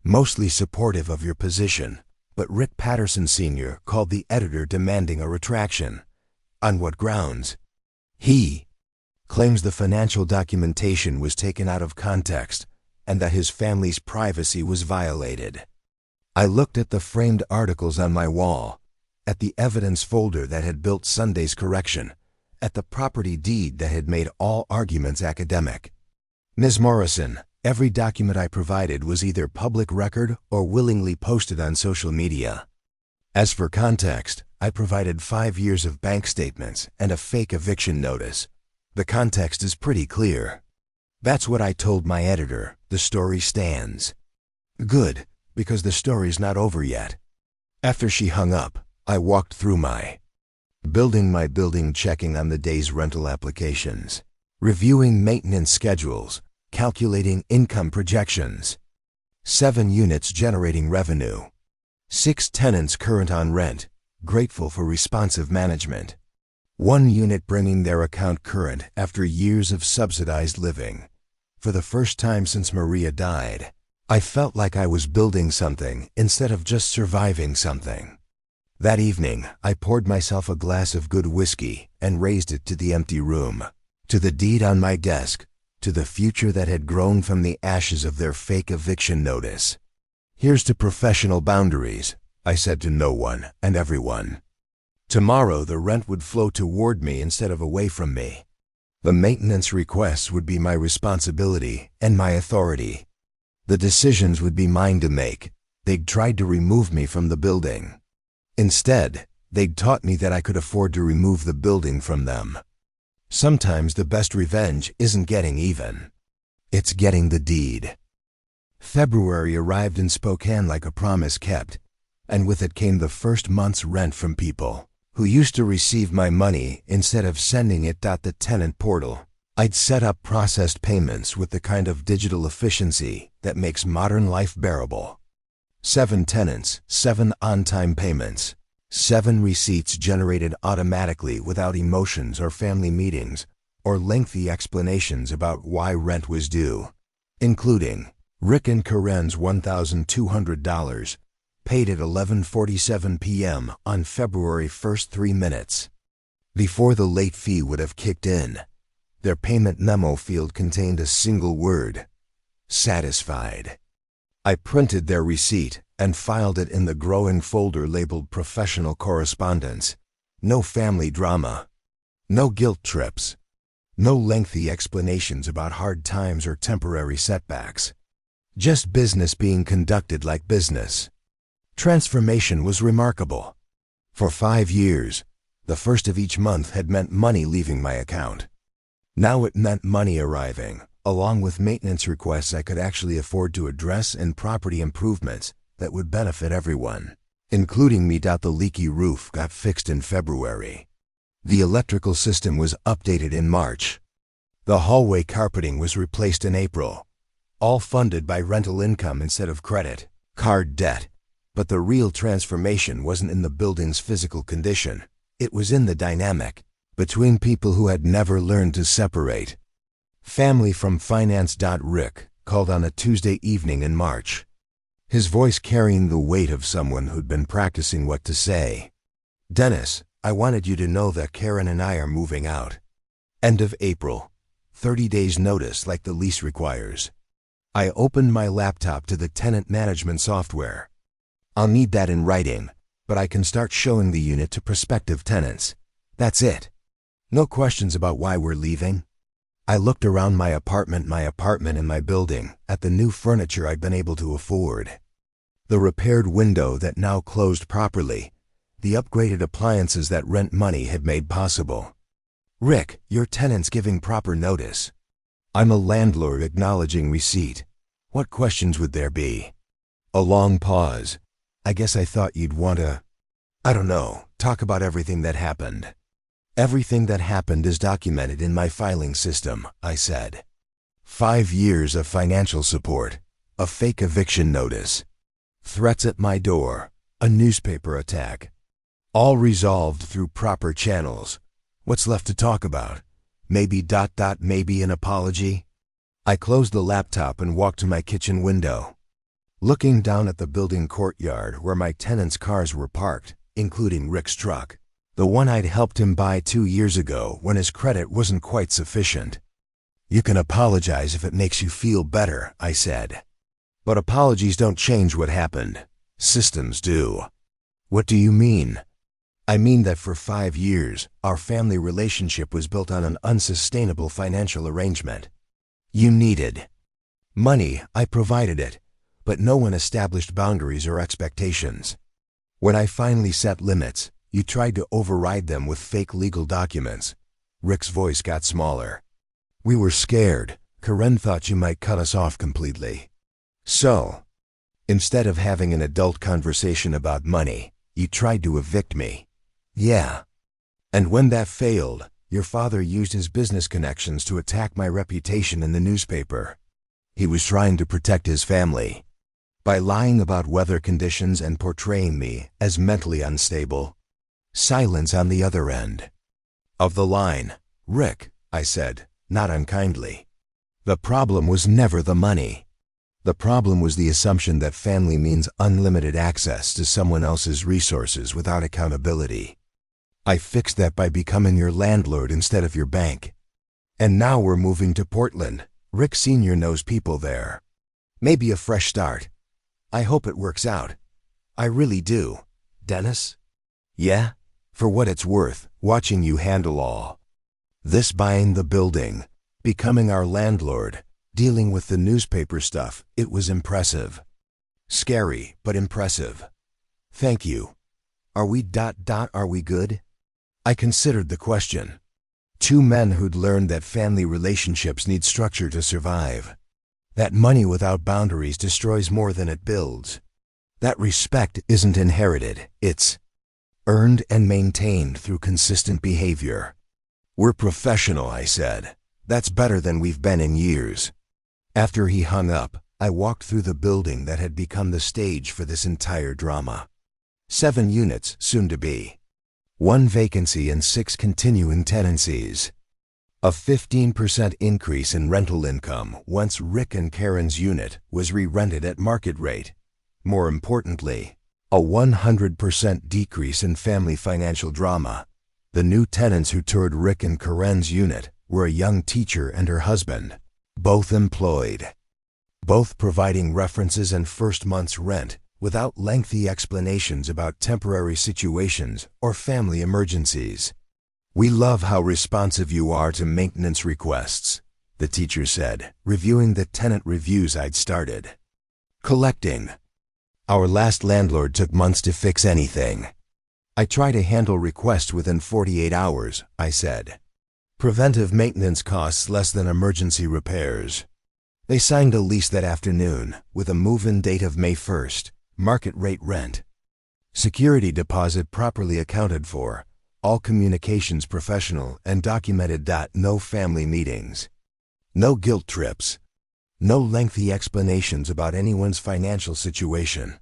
Speaker 1: Mostly supportive of your position, but Rick Patterson Sr. called the editor demanding a retraction. On what grounds? He claims the financial documentation was taken out of context and that his family's privacy was violated. I looked at the framed articles on my wall, at the evidence folder that had built Sunday's correction, at the property deed that had made all arguments academic. Ms. Morrison, every document I provided was either public record or willingly posted on social media. As for context, I provided 5 years of bank statements and a fake eviction notice. The context is pretty clear. That's what I told my editor. The story stands. Good, because the story's not over yet. After she hung up, I walked through my building, checking on the day's rental applications, reviewing maintenance schedules, calculating income projections. 7 units generating revenue. 6 tenants current on rent, grateful for responsive management. 1 unit bringing their account current after years of subsidized living. For the first time since Maria died, I felt like I was building something instead of just surviving something. That evening, I poured myself a glass of good whiskey and raised it to the empty room, to the deed on my desk, to the future that had grown from the ashes of their fake eviction notice. Here's to professional boundaries, I said to no one and everyone. Tomorrow the rent would flow toward me instead of away from me. The maintenance requests would be my responsibility and my authority. The decisions would be mine to make. They'd tried to remove me from the building. Instead, they'd taught me that I could afford to remove the building from them. Sometimes the best revenge isn't getting even. It's getting the deed. February arrived in Spokane like a promise kept, and with it came the first month's rent from people who used to receive my money instead of sending it. The tenant portal. I'd set up processed payments with the kind of digital efficiency that makes modern life bearable. 7 tenants, 7 on-time payments, 7 receipts generated automatically without emotions or family meetings or lengthy explanations about why rent was due, including Rick and Karen's $1,200, paid at 11:47 p.m. on February 1st, 3 minutes. Before the late fee would have kicked in, their payment memo field contained a single word: satisfied. I printed their receipt and filed it in the growing folder labeled Professional Correspondence. No family drama. No guilt trips. No lengthy explanations about hard times or temporary setbacks. Just business being conducted like business. Transformation was remarkable. For 5 years, the first of each month had meant money leaving my account. Now it meant money arriving, along with maintenance requests I could actually afford to address and property improvements that would benefit everyone, including me. The leaky roof got fixed in February. The electrical system was updated in March. The hallway carpeting was replaced in April, all funded by rental income instead of credit card debt. But the real transformation wasn't in the building's physical condition. It was in the dynamic between people who had never learned to separate. Family from finance. Rick called on a Tuesday evening in March, his voice carrying the weight of someone who'd been practicing what to say. Dennis, I wanted you to know that Karen and I are moving out. End of April. 30 days notice like the lease requires. I opened my laptop to the tenant management software. I'll need that in writing, but I can start showing the unit to prospective tenants. That's it. No questions about why we're leaving. I looked around my apartment and my building at the new furniture I'd been able to afford. The repaired window that now closed properly, the upgraded appliances that rent money had made possible. Rick, your tenant's giving proper notice. I'm a landlord acknowledging receipt. What questions would there be? A long pause. I guess I thought you'd want to, talk about everything that happened. Everything that happened is documented in my filing system, I said. 5 years of financial support, a fake eviction notice, threats at my door, a newspaper attack. All resolved through proper channels. What's left to talk about? Maybe maybe an apology? I closed the laptop and walked to my kitchen window. Looking down at the building courtyard where my tenants' cars were parked, including Rick's truck, the one I'd helped him buy 2 years ago when his credit wasn't quite sufficient. You can apologize if it makes you feel better, I said. But apologies don't change what happened. Systems do. What do you mean? I mean that for 5 years, our family relationship was built on an unsustainable financial arrangement. You needed money, I provided it, but no one established boundaries or expectations. When I finally set limits, you tried to override them with fake legal documents. Rick's voice got smaller. We were scared. Karen thought you might cut us off completely. So, instead of having an adult conversation about money, you tried to evict me. Yeah. And when that failed, your father used his business connections to attack my reputation in the newspaper. He was trying to protect his family by lying about weather conditions and portraying me as mentally unstable. Silence on the other end of the line. Rick, I said, not unkindly. The problem was never the money. The problem was the assumption that family means unlimited access to someone else's resources without accountability. I fixed that by becoming your landlord instead of your bank. And now we're moving to Portland. Rick Sr. knows people there. Maybe a fresh start. I hope it works out. I really do. Dennis? Yeah? For what it's worth, watching you handle all this, buying the building, becoming our landlord, dealing with the newspaper stuff, it was impressive. Scary, but impressive. Thank you. Are we good? I considered the question. Two men who'd learned that family relationships need structure to survive. That money without boundaries destroys more than it builds. That respect isn't inherited, it's earned and maintained through consistent behavior. We're professional, I said. That's better than we've been in years. After he hung up, I walked through the building that had become the stage for this entire drama. 7 units, soon to be 1 vacancy and 6 continuing tenancies. A 15% increase in rental income once Rick and Karen's unit was re-rented at market rate. More importantly, a 100% decrease in family financial drama. The new tenants who toured Rick and Karen's unit were a young teacher and her husband, both employed, both providing references and first month's rent without lengthy explanations about temporary situations or family emergencies. We love how responsive you are to maintenance requests, the teacher said, reviewing the tenant reviews I'd started collecting. Our last landlord took months to fix anything. I try to handle requests within 48 hours, I said. Preventive maintenance costs less than emergency repairs. They signed a lease that afternoon with a move-in date of May 1st, market rate rent. Security deposit properly accounted for, all communications professional and documented. No family meetings. No guilt trips. No lengthy explanations about anyone's financial situation.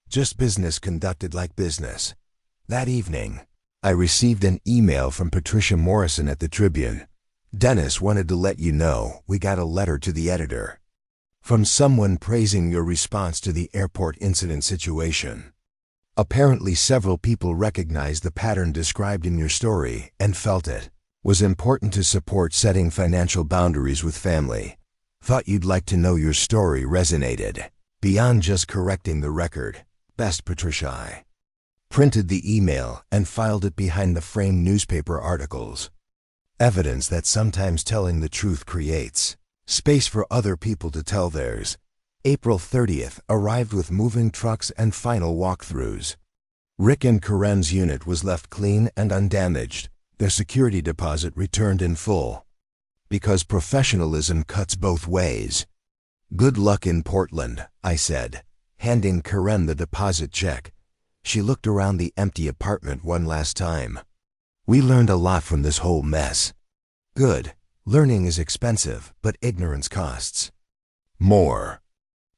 Speaker 1: Just business conducted like business. That evening, I received an email from Patricia Morrison at the Tribune. Dennis wanted to let you know we got a letter to the editor from someone praising your response to the airport incident situation. Apparently several people recognized the pattern described in your story and felt it was important to support setting financial boundaries with family. Thought you'd like to know your story resonated beyond just correcting the record. Best, Patricia. I printed the email and filed it behind the framed newspaper articles. Evidence that sometimes telling the truth creates space for other people to tell theirs. April 30th arrived with moving trucks and final walkthroughs. Rick and Karen's unit was left clean and undamaged, their security deposit returned in full. Because professionalism cuts both ways. Good luck in Portland, I said, handing Karen the deposit check. She looked around the empty apartment one last time. We learned a lot from this whole mess. Good. Learning is expensive, but ignorance costs more.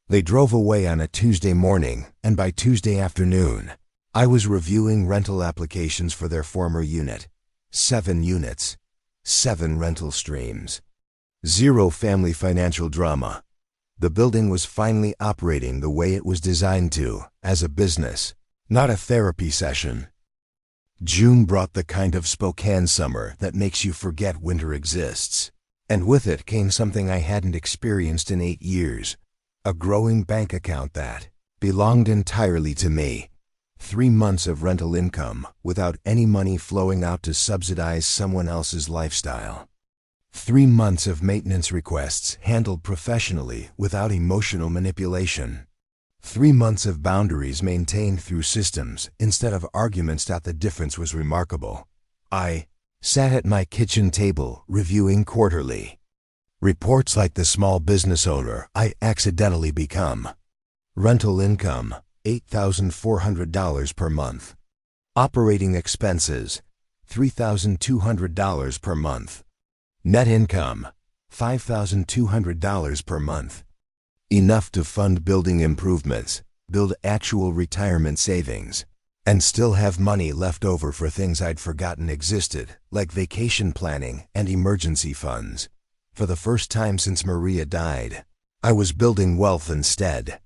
Speaker 1: They drove away on a Tuesday morning, and by Tuesday afternoon, I was reviewing rental applications for their former unit. 7 units, 7 rental streams, 0 family financial drama. The building was finally operating the way it was designed to, as a business, not a therapy session. June brought the kind of Spokane summer that makes you forget winter exists. And with it came something I hadn't experienced in 8 years. A growing bank account that belonged entirely to me. 3 months of rental income without any money flowing out to subsidize someone else's lifestyle. 3 months of maintenance requests handled professionally without emotional manipulation. 3 months of boundaries maintained through systems instead of arguments. The difference was remarkable. I sat at my kitchen table reviewing quarterly Reports like the small business owner I accidentally become. Rental income, $8,400 per month. Operating expenses, $3,200 per month. Net income, $5,200 per month. Enough to fund building improvements, build actual retirement savings, and still have money left over for things I'd forgotten existed, like vacation planning and emergency funds. For the first time since Maria died, I was building wealth instead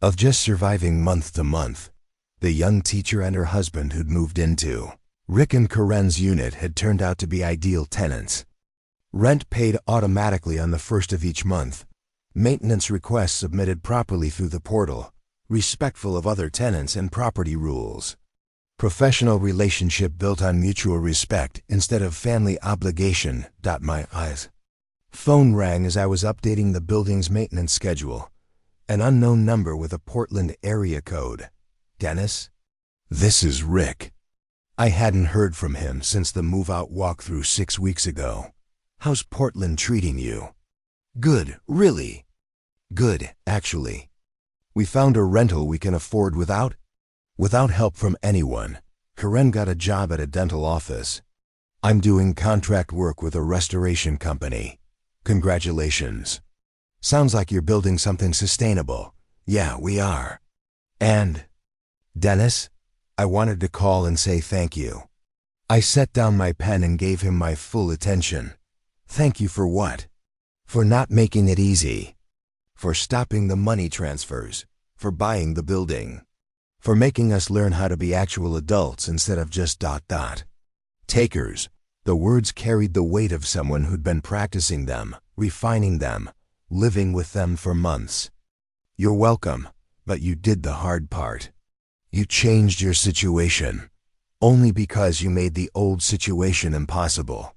Speaker 1: of just surviving month to month. The young teacher and her husband who'd moved into Rick and Karen's unit had turned out to be ideal tenants. Rent paid automatically on the first of each month. Maintenance requests submitted properly through the portal, respectful of other tenants and property rules. Professional relationship built on mutual respect instead of family obligation. My eyes. Phone rang as I was updating the building's maintenance schedule. An unknown number with a Portland area code. Dennis? This is Rick. I hadn't heard from him since the move-out walkthrough 6 weeks ago. How's Portland treating you? Good, really? Good, actually. We found a rental we can afford without help from anyone. Karen got a job at a dental office. I'm doing contract work with a restoration company. Congratulations. Sounds like you're building something sustainable. Yeah, we are. And, Dennis, I wanted to call and say thank you. I set down my pen and gave him my full attention. Thank you for what? For not making it easy. For stopping the money transfers. For buying the building. For making us learn how to be actual adults instead of just ... Takers. The words carried the weight of someone who'd been practicing them, refining them, living with them for months. You're welcome, but you did the hard part. You changed your situation. Only because you made the old situation impossible.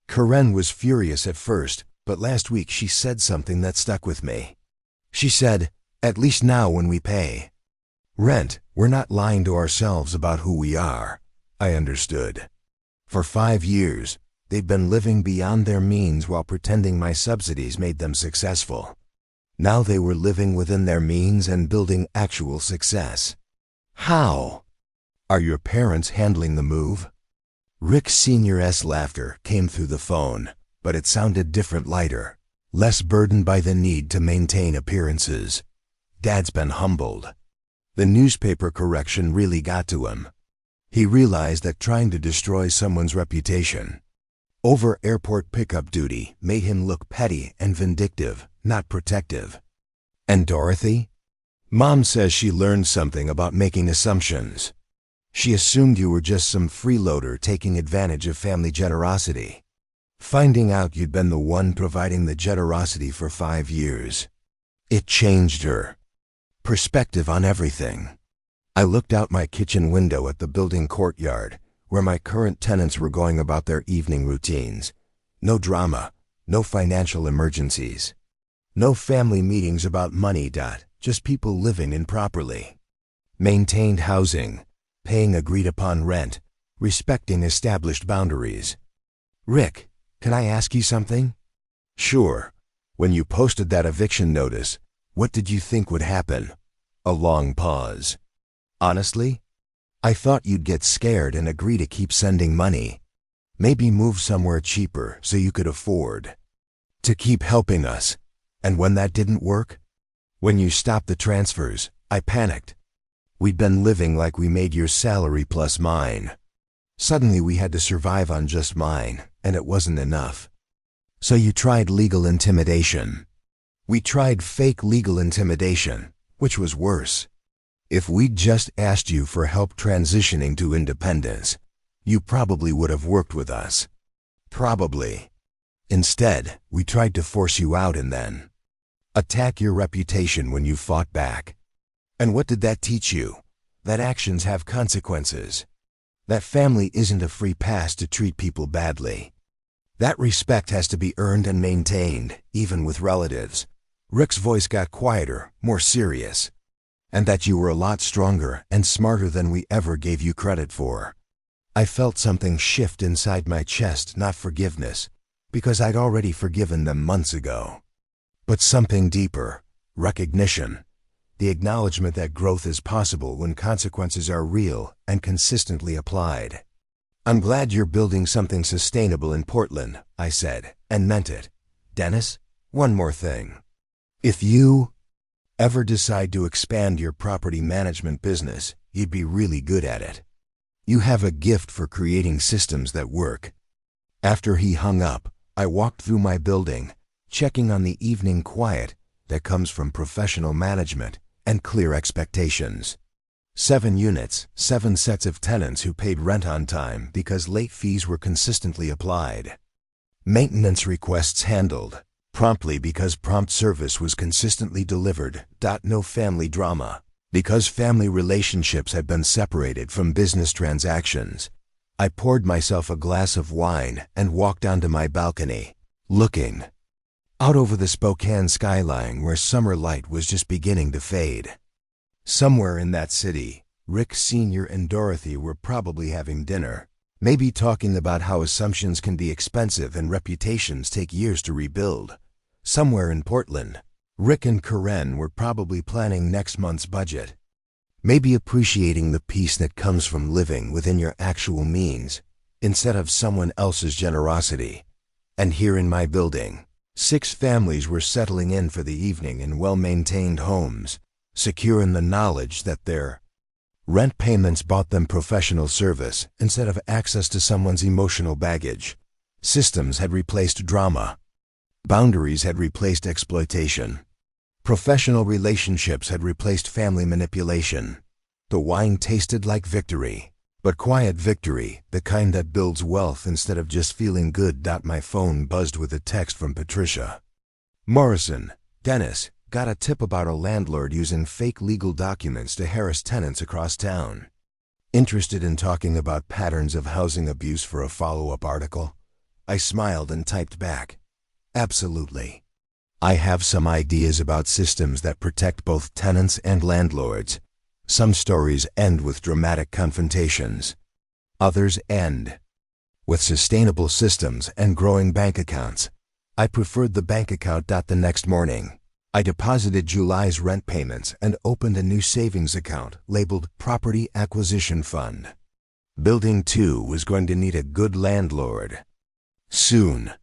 Speaker 1: Karen was furious at first, but last week she said something that stuck with me. She said, at least now when we pay rent, we're not lying to ourselves about who we are. I understood. For 5 years, they'd been living beyond their means while pretending my subsidies made them successful. Now they were living within their means and building actual success. How? Are your parents handling the move? Rick Sr.'s laughter came through the phone, but it sounded different, lighter, less burdened by the need to maintain appearances. Dad's been humbled. The newspaper correction really got to him. He realized that trying to destroy someone's reputation over airport pickup duty made him look petty and vindictive, not protective. And Dorothy? Mom says she learned something about making assumptions. She assumed you were just some freeloader taking advantage of family generosity. Finding out you'd been the one providing the generosity for 5 years. It changed her perspective on everything. I looked out my kitchen window at the building courtyard, where my current tenants were going about their evening routines. No drama, no financial emergencies. No family meetings about money. Just people living improperly. Maintained housing, paying agreed-upon rent, respecting established boundaries. Rick, can I ask you something? Sure. When you posted that eviction notice, what did you think would happen? A long pause. Honestly, I thought you'd get scared and agree to keep sending money. Maybe move somewhere cheaper so you could afford to keep helping us. And when that didn't work, when you stopped the transfers, I panicked. We'd been living like we made your salary plus mine. Suddenly we had to survive on just mine, and it wasn't enough. So you tried legal intimidation. We tried fake legal intimidation, which was worse. If we'd just asked you for help transitioning to independence, you probably would have worked with us. Probably. Instead, we tried to force you out and then attack your reputation when you fought back. And what did that teach you? That actions have consequences. That family isn't a free pass to treat people badly. That respect has to be earned and maintained, even with relatives. Rick's voice got quieter, more serious. And that you were a lot stronger and smarter than we ever gave you credit for. I felt something shift inside my chest, not forgiveness, because I'd already forgiven them months ago. But something deeper, recognition, the acknowledgement that growth is possible when consequences are real and consistently applied. "I'm glad you're building something sustainable in Portland," I said, and meant it. "Dennis, one more thing. If you ever decide to expand your property management business, you'd be really good at it. You have a gift for creating systems that work." After he hung up, I walked through my building, checking on the evening quiet that comes from professional management and clear expectations. 7 units, 7 sets of tenants who paid rent on time because late fees were consistently applied. Maintenance requests handled promptly because prompt service was consistently delivered. No family drama because family relationships had been separated from business transactions. I poured myself a glass of wine and walked onto my balcony, looking out over the Spokane skyline where summer light was just beginning to fade. Somewhere in that city, Rick Sr. and Dorothy were probably having dinner, maybe talking about how assumptions can be expensive and reputations take years to rebuild. Somewhere in Portland, Rick and Karen were probably planning next month's budget, maybe appreciating the peace that comes from living within your actual means instead of someone else's generosity. And here in my building, 6 families were settling in for the evening in well-maintained homes, secure in the knowledge that their rent payments bought them professional service instead of access to someone's emotional baggage. Systems had replaced drama. Boundaries had replaced exploitation. Professional relationships had replaced family manipulation. The wine tasted like victory, but quiet victory, the kind that builds wealth instead of just feeling good. My phone buzzed with a text from Patricia. "Morrison, Dennis, got a tip about a landlord using fake legal documents to harass tenants across town. Interested in talking about patterns of housing abuse for a follow-up article?" I smiled and typed back, "Absolutely. I have some ideas about systems that protect both tenants and landlords. Some stories end with dramatic confrontations. Others end with sustainable systems and growing bank accounts." I preferred the bank account. The next morning, I deposited July's rent payments and opened a new savings account labeled Property Acquisition Fund. Building 2 was going to need a good landlord soon.